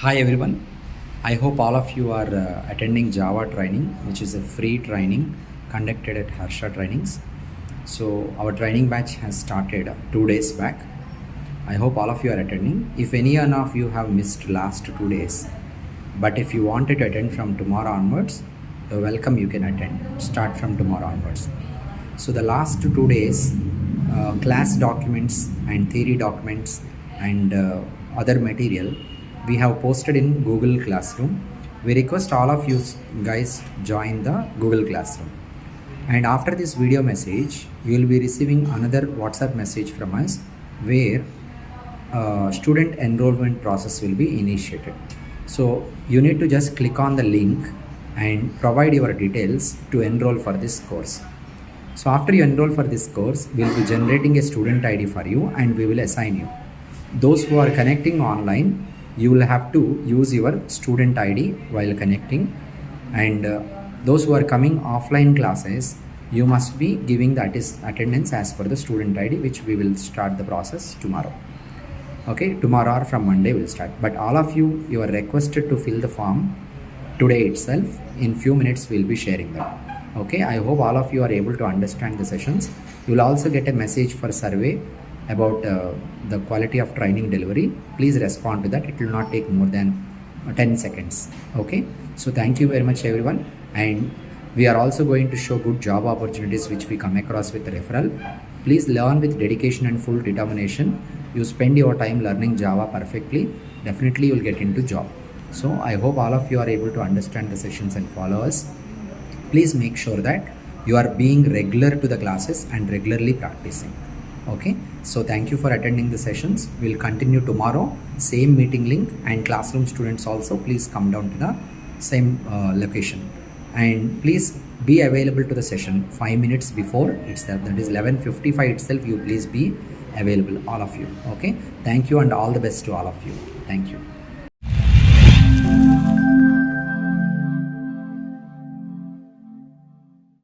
Hi everyone. I hope all of you are attending Java training, which is a free training conducted at Harsha Trainings. So our training batch has started 2 days back. I hope all of you are attending. If any one of you have missed last 2 days, but if you wanted to attend from tomorrow onwards, you're welcome. You can attend. Start from tomorrow onwards. So the last 2 days, class documents and theory documents and other material we have posted in Google Classroom. We request all of you guys join the Google Classroom. And after this video message, you will be receiving another WhatsApp message from us where student enrollment process will be initiated. So you need to just click on the link and provide your details to enroll for this course. So after you enroll for this course, we will be generating a student ID for you and we will assign you. Those who are connecting online, you will have to use your student ID while connecting, and those who are coming offline classes, you must be giving the attendance as per the student ID, which we will start the process tomorrow. Okay, tomorrow or from Monday we'll start. But all of you, you are requested to fill the form today itself. In few minutes we'll be sharing them. Okay, I hope all of you are able to understand the sessions. You will also get a message for survey about the quality of training delivery. Please respond to that. It will not take more than 10 seconds. Okay, so thank you very much everyone, and we are also going to show good job opportunities which we come across with referral. Please learn with dedication and full determination. You spend your time learning Java perfectly, definitely you will get into job. So I hope all of you are able to understand the sessions and follow us. Please make sure that you are being regular to the classes and regularly practicing. Okay, so thank you for attending the sessions. We'll continue tomorrow, same meeting link, and classroom students also please come down to the same location, and please be available to the session 5 minutes before itself, that is 11:55 itself. You please be available, all of you. Okay, thank you and all the best to all of you. Thank you.